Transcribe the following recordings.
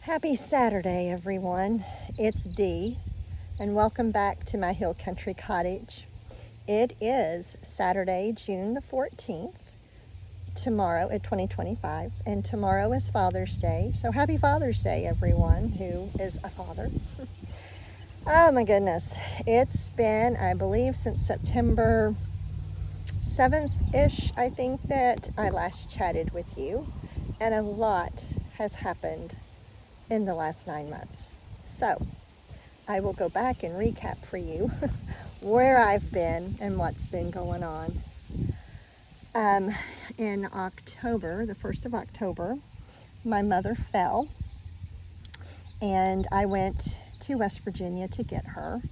Happy Saturday, everyone. It's Dee, and welcome back to my Hill Country Cottage. It is Saturday, June the 14th, tomorrow at 2025, and tomorrow is Father's Day. So happy Father's Day, everyone who is a father. Oh my goodness. It's been, I believe, since September 7th-ish, I think, that I last chatted with you, and a lot has happened in the last 9 months. So I will go back and recap for you where I've been and what's been going on. In October, the 1st of October, my mother fell, and I went to West Virginia to get her,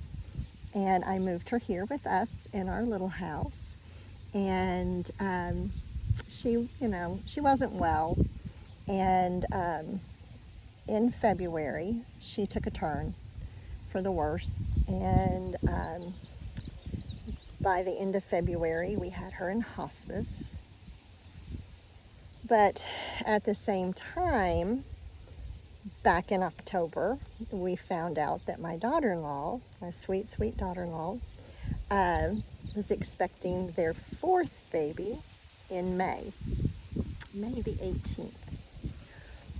and I moved her here with us in our little house. And she wasn't well, and in February, she took a turn for the worse, and by the end of February, we had her in hospice. But at the same time, back in October, we found out that my daughter-in-law, my sweet, sweet daughter-in-law, was expecting their fourth baby in May the 18th.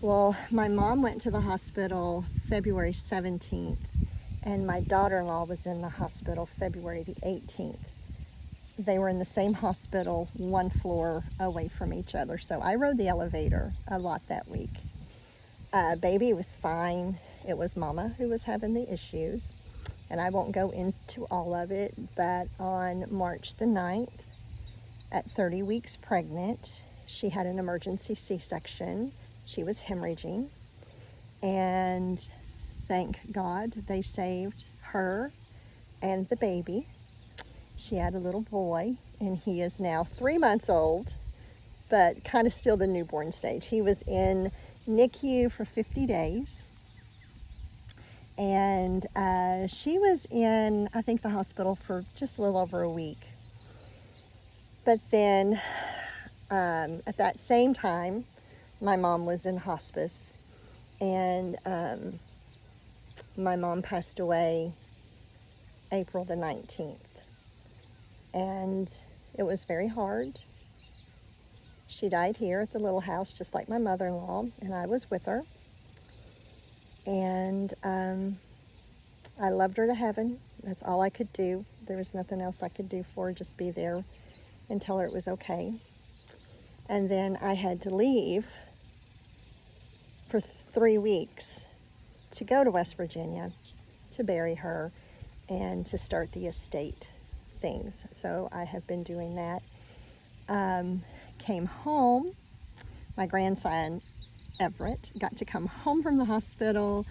Well, my mom went to the hospital February 17th, and my daughter-in-law was in the hospital February the 18th. They were in the same hospital, one floor away from each other, so I rode the elevator a lot that week. Baby was fine. It was Mama who was having the issues, and I won't go into all of it, but on March the 9th, at 30 weeks pregnant, she had an emergency C-section. She was hemorrhaging, and thank God they saved her and the baby. She had a little boy, and he is now 3 months old, but kind of still the newborn stage. He was in NICU for 50 days, and she was in, I think, the hospital for just a little over a week. But then at that same time, my mom was in hospice, and my mom passed away April the 19th. And it was very hard. She died here at the little house, just like my mother-in-law, and I was with her. And I loved her to heaven. That's all I could do. There was nothing else I could do for her, just be there and tell her it was okay. And then I had to leave for 3 weeks to go to West Virginia to bury her and to start the estate things. So I have been doing that. Came home. My grandson Everett got to come home from the hospital,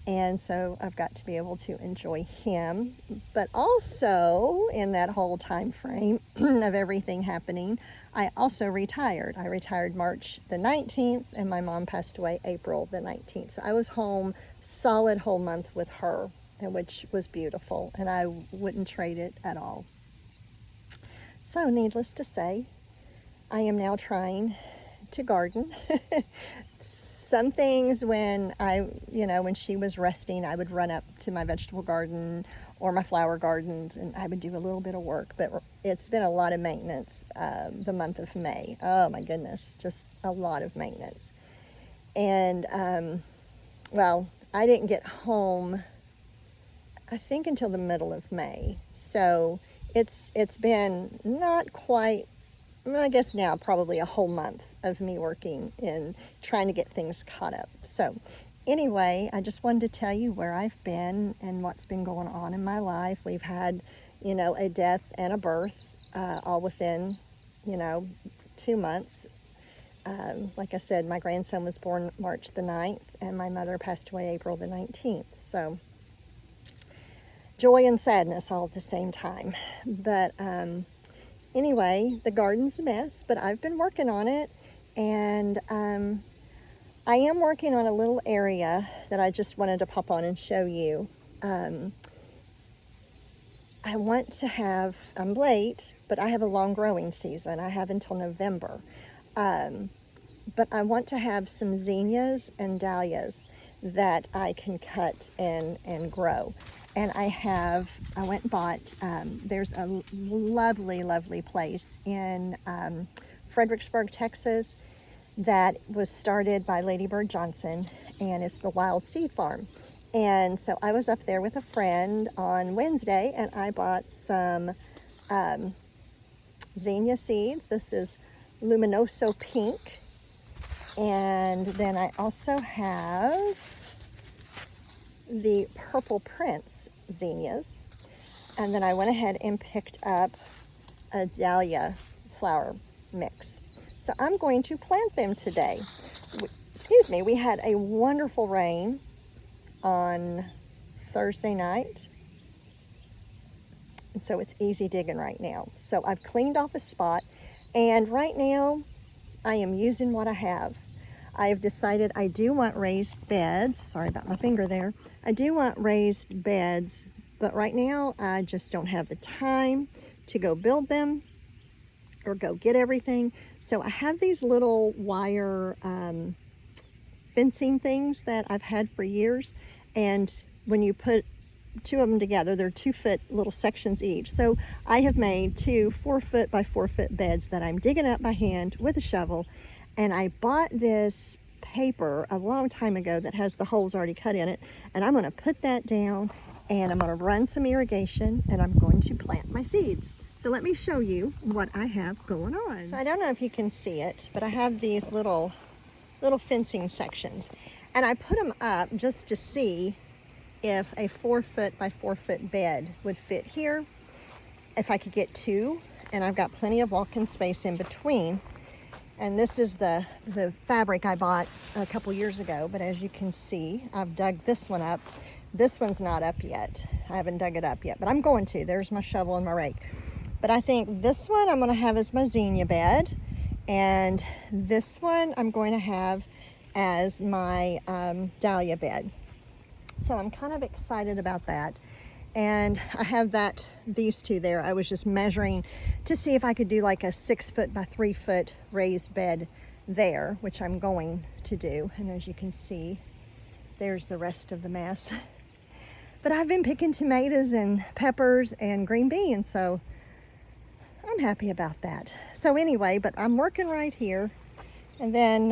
and so I've got to be able to enjoy him. But also, in that whole time frame of everything happening, I also retired. I retired March the 19th, and my mom passed away April the 19th. So I was home solid whole month with her, which was beautiful, and I wouldn't trade it at all. So needless to say, I am now trying to garden. Some things when when she was resting, I would run up to my vegetable garden or my flower gardens, and I would do a little bit of work, but it's been a lot of maintenance the month of May. Oh my goodness, just a lot of maintenance. And I didn't get home, I think, until the middle of May. So it's been not quite, I guess now probably a whole month of me working and trying to get things caught up. So anyway, I just wanted to tell you where I've been and what's been going on in my life. We've had, a death and a birth all within, 2 months. Like I said, my grandson was born March the 9th, and my mother passed away April the 19th. So joy and sadness all at the same time. But anyway, the garden's a mess, but I've been working on it, and I am working on a little area that I just wanted to pop on and show you. I want to have, I'm late, but I have a long growing season. I have until November. But I want to have some zinnias and dahlias that I can cut and grow. And I went and bought, there's a lovely, lovely place in Fredericksburg, Texas, that was started by Lady Bird Johnson, and it's the Wild Seed Farm. And so I was up there with a friend on Wednesday, and I bought some zinnia seeds. This is Luminoso Pink. And then I also have the Purple Prince zinnias. And then I went ahead and picked up a dahlia flower mix. So I'm going to plant them today. Excuse me, we had a wonderful rain on Thursday night. And so it's easy digging right now. So I've cleaned off a spot, and right now I am using what I have. I have decided I do want raised beds. Sorry about my finger there. I do want raised beds, but right now I just don't have the time to go build them or go get everything. So I have these little wire fencing things that I've had for years, and when you put two of them together, they're 2-foot little sections each. So I have made 2 4-foot by 4-foot beds that I'm digging up by hand with a shovel. And I bought this paper a long time ago that has the holes already cut in it, and I'm going to put that down, and I'm going to run some irrigation, and I'm going to plant my seeds. So let me show you what I have going on. So I don't know if you can see it, but I have these little fencing sections, and I put them up just to see if a 4-foot by 4-foot bed would fit here, if I could get 2, and I've got plenty of walk-in space in between. And this is the fabric I bought a couple years ago, but as you can see, I've dug this one up. This one's not up yet. I haven't dug it up yet, but I'm going to. There's my shovel and my rake. But I think this one I'm going to have as my zinnia bed, and this one I'm going to have as my dahlia bed. So I'm kind of excited about that. And I have these two there. I was just measuring to see if I could do like a 6-foot by 3-foot raised bed there, which I'm going to do. And as you can see, there's the rest of the mess. But I've been picking tomatoes and peppers and green beans, so I'm happy about that. So anyway, but I'm working right here. And then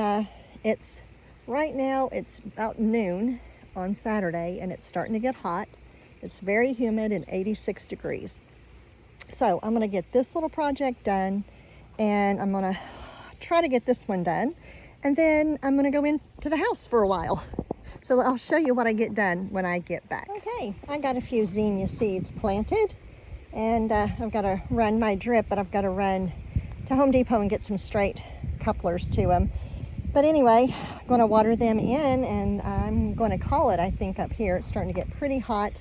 right now it's about noon on Saturday, and it's starting to get hot. It's very humid and 86 degrees. So I'm going to get this little project done, and I'm going to try to get this one done, and then I'm going to go into the house for a while. So I'll show you what I get done when I get back. Okay, I got a few zinnia seeds planted, and I've got to run my drip, but I've got to run to Home Depot and get some straight couplers to them. But anyway, I'm going to water them in, and I'm going to call it, I think, up here. It's starting to get pretty hot,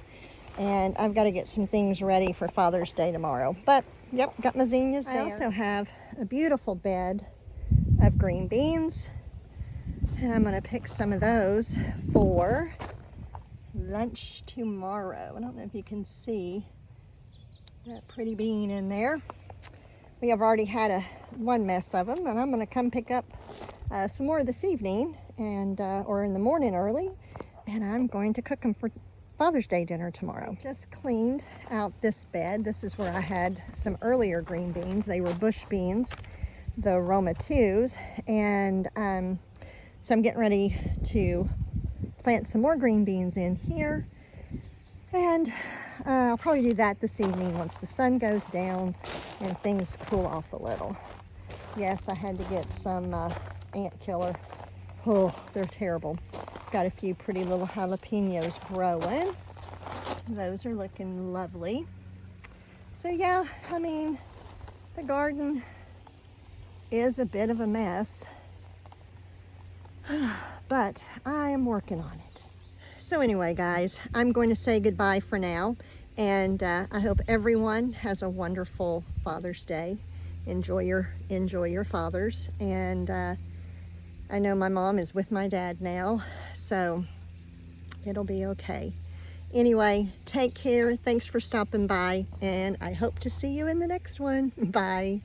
and I've got to get some things ready for Father's Day tomorrow. But, yep, got my zinnias there. I also have a beautiful bed of green beans, and I'm going to pick some of those for lunch tomorrow. I don't know if you can see that pretty bean in there. We have already had one mess of them, and I'm going to come pick up some more this evening, and or in the morning early, and I'm going to cook them for Father's Day dinner tomorrow. I just cleaned out this bed. This is where I had some earlier green beans. They were bush beans, the Roma 2s, and so I'm getting ready to plant some more green beans in here, and I'll probably do that this evening once the sun goes down and things cool off a little. Yes, I had to get some ant killer. Oh, they're terrible. Got a few pretty little jalapenos growing. Those are looking lovely. So yeah, I mean, the garden is a bit of a mess, but I am working on it. So anyway, guys, I'm going to say goodbye for now, and I hope everyone has a wonderful Father's Day. Enjoy your fathers, and I know my mom is with my dad now, so it'll be okay. Anyway, take care. Thanks for stopping by, and I hope to see you in the next one. Bye.